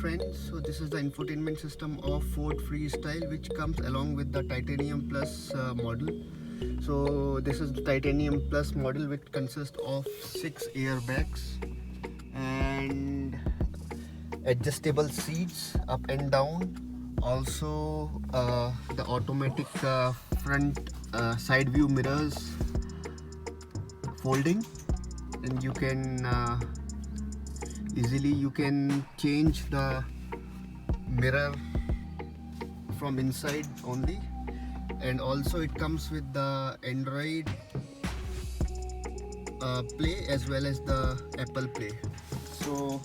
friends, so this is the infotainment system of Ford Freestyle, which comes along with the Titanium Plus model. So this is the Titanium Plus model, which consists of 6 airbags and adjustable seats up and down. Also the automatic front side view mirrors folding, and you can easily change the mirror from inside only. And also it comes with the Android Play as well as the Apple Play. So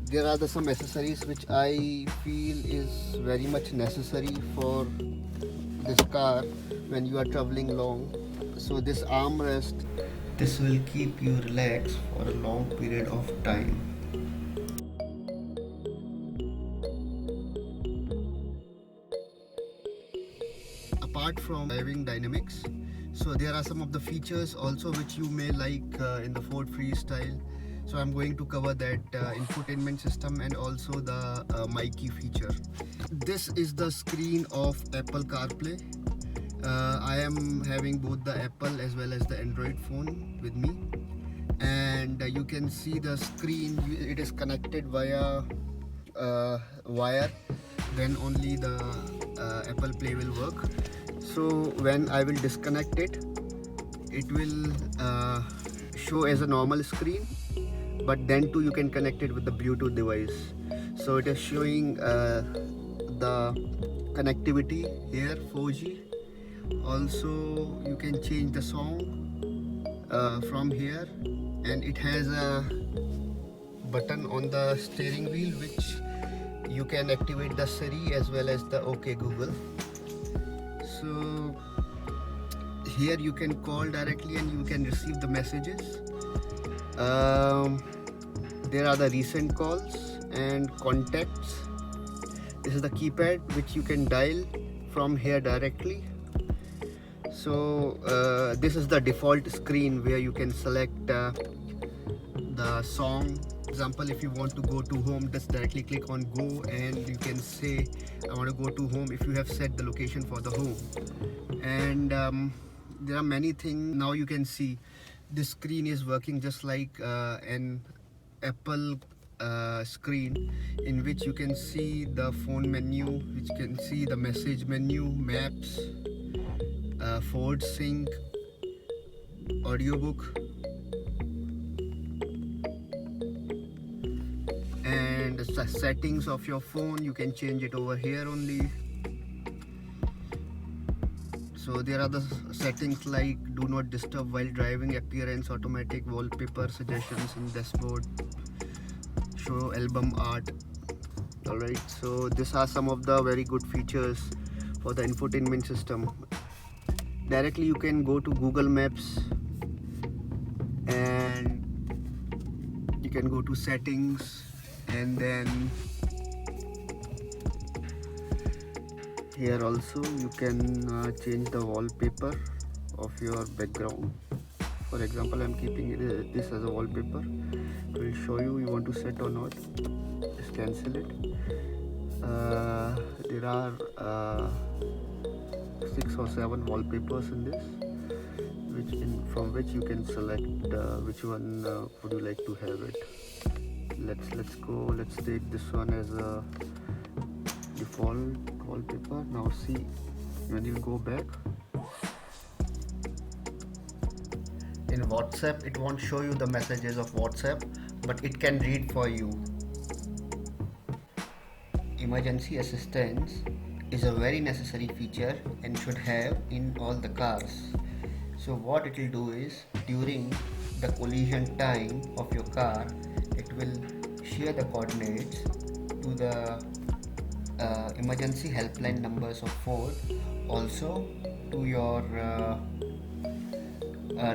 there are some accessories which I feel is very much necessary for this car when you are traveling long. So this armrest, this will keep you relaxed for a long period of time. Apart from driving dynamics, so there are some of the features also which you may like in the Ford Freestyle. So I'm going to cover that infotainment system and also the Mykey feature. This is the screen of Apple CarPlay. I am having both the Apple as well as the Android phone with me, and you can see the screen. It is connected via wire, then only the Apple Play will work. So when I will disconnect it, it will show as a normal screen, but then too you can connect it with the Bluetooth device. So it is showing the connectivity here, 4G. Also you can change the song from here, and it has a button on the steering wheel which you can activate the Siri as well as the OK Google. So here you can call directly and you can receive the messages. There are the recent calls and contacts. This is the keypad which you can dial from here directly. So this is the default screen where you can select the song. Example, if you want to go to home, just directly click on go and you can say I want to go to home if you have set the location for the home. And there are many things. Now you can see this screen is working just like an Apple screen, in which you can see the phone menu, which can see the message menu, maps, Ford Sync, audiobook, and the settings of your phone. You can change it over here only. So there are the settings like do not disturb while driving, appearance, automatic, wallpaper, suggestions in dashboard, show album art. Alright, so these are some of the very good features for the infotainment system. Directly you can go to Google Maps and you can go to settings, and then here also you can change the wallpaper of your background. For example, I'm keeping this as a wallpaper. I will show you want to set or not. Just cancel it. There are 6 or 7 wallpapers in this, from which you can select which one would you like to have it. Let's go. Let's take this one as a default wallpaper. Now see, when you go back in WhatsApp, it won't show you the messages of WhatsApp, but it can read for you. Emergency assistance is a very necessary feature and should have in all the cars. So what it will do is, during the collision time of your car, it will share the coordinates to the emergency helpline numbers of Ford, also to your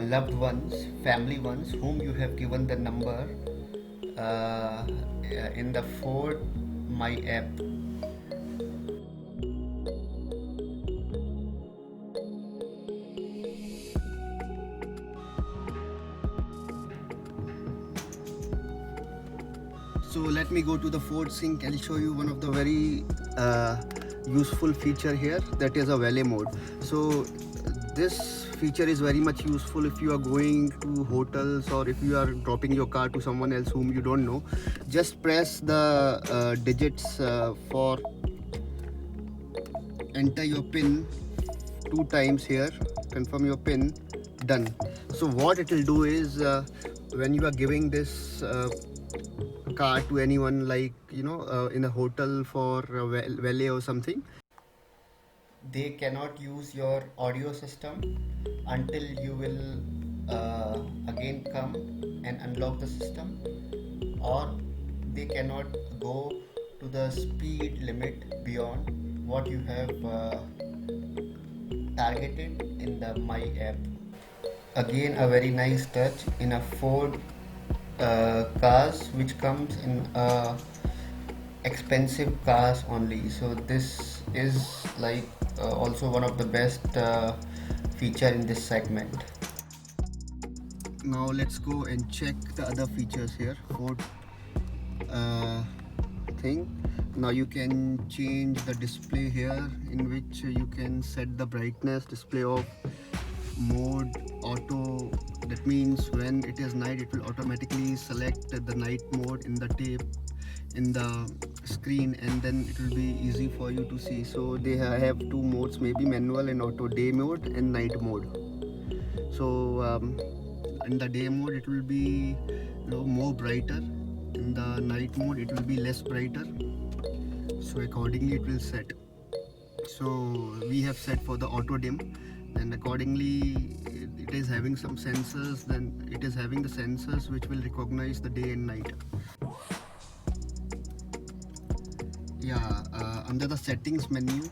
loved ones, family ones, whom you have given the number in the Ford My app. So let me go to the Ford Sync. I'll show you one of the very useful feature here, that is a valet mode. So this feature is very much useful if you are going to hotels or if you are dropping your car to someone else whom you don't know. Just press the digits for enter your pin 2 times here, confirm your pin, done. So what it will do is when you are giving this car to anyone, like in a hotel for valet or something, they cannot use your audio system until you will again come and unlock the system, or they cannot go to the speed limit beyond what you have targeted in the My app. Again, a very nice touch in a Ford cars which comes in expensive cars only. So this is like also one of the best feature in this segment. Now let's go and check the other features here. Ford thing. Now you can change the display here, in which you can set the brightness, display of mode, auto. That means when it is night, it will automatically select the night mode in the tape in the screen, and then it will be easy for you to see. So they have 2 modes, maybe manual and auto, day mode and night mode. So in the day mode it will be more brighter, in the night mode it will be less brighter, so accordingly it will set. So we have set for the auto dim, and accordingly it is having some sensors, then it is having the sensors which will recognize the day and night. Yeah, under the settings menu,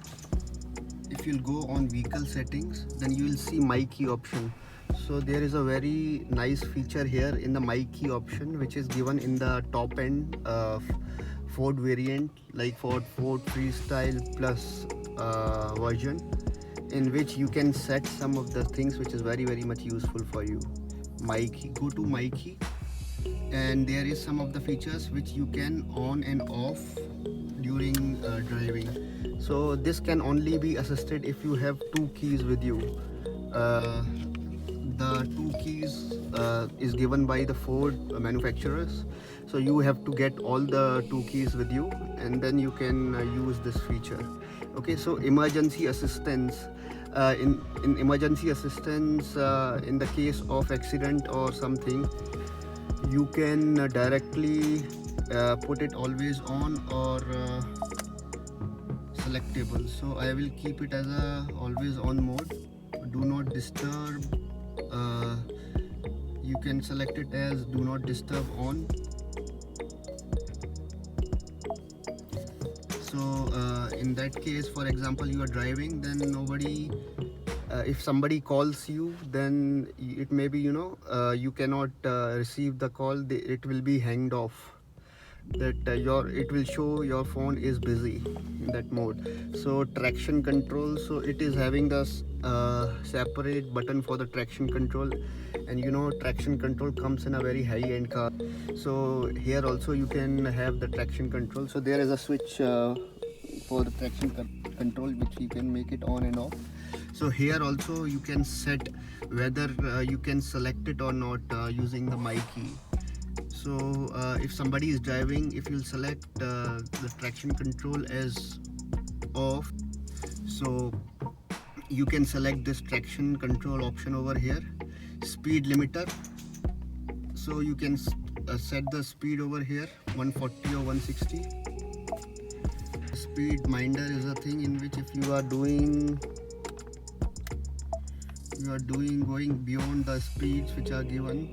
if you'll go on vehicle settings, then you will see Mykey option. So there is a very nice feature here in the Mykey option, which is given in the top end Ford variant, like Ford Freestyle Plus version, in which you can set some of the things which is very much useful for you. Mykey, go to Mykey, and there is some of the features which you can on and off during driving. So this can only be assisted if you have 2 keys with you. The 2 keys is given by the Ford manufacturers, so you have to get all the 2 keys with you, and then you can use this feature. Okay, so emergency assistance. In emergency assistance, in the case of accident or something, you can directly put it always on or selectable. So I will keep it as a always on mode, do not disturb. You can select it as do not disturb on. So in that case, for example, you are driving, then nobody, if somebody calls you, then it may be you cannot receive the call, it will be hanged off, that it will show your phone is busy in that mode. So traction control, so it is having the separate button for the traction control, and traction control comes in a very high-end car. So here also you can have the traction control. So there is a switch for the traction control, which you can make it on and off. So here also you can set whether you can select it or not using the Mykey. So if somebody is driving, if you'll select the traction control as off, so you can select this traction control option over here. Speed limiter, so you can set the speed over here, 140 or 160. Speed minder is a thing in which if you are going going beyond the speeds which are given,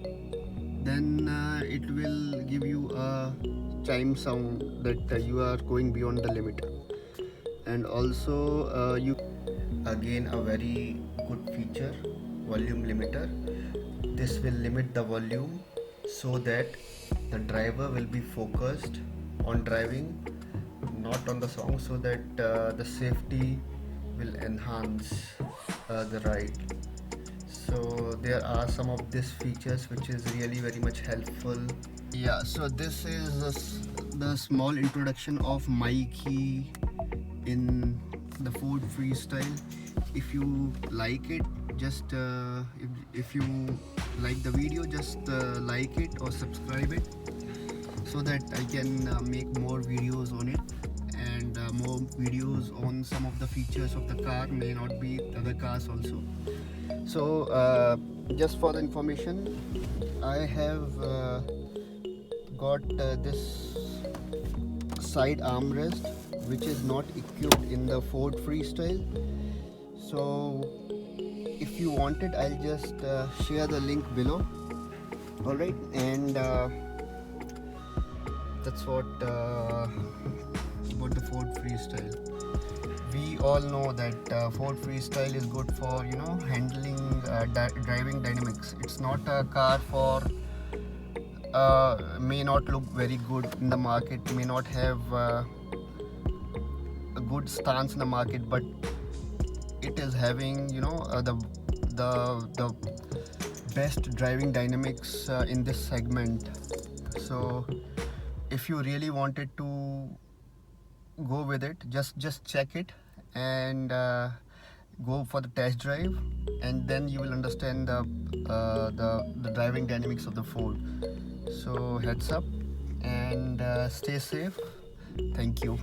then it will give you a chime sound that you are going beyond the limit. And also you again a very good feature, volume limiter. This will limit the volume so that the driver will be focused on driving, not on the song, so that the safety will enhance the ride. So there are some of these features which is really very much helpful. Yeah, so this is the small introduction of Mykey in the Ford Freestyle. If you like it, just if you like the video, just like it or subscribe it, so that I can make more videos on it, and more videos on some of the features of the car, may not be other cars also. So just for the information, I have got this side armrest which is not equipped in the Ford Freestyle. So if you want it, I'll just share the link below. Alright, and that's what about the Ford Freestyle. We all know that Ford Freestyle is good for, you know, handling driving dynamics. It's not a car for may not look very good in the market, may not have a good stance in the market, but it is having, you know, the best driving dynamics in this segment. So if you really wanted to go with it, just check it and go for the test drive, and then you will understand the driving dynamics of the Ford. So heads up and stay safe. Thank you.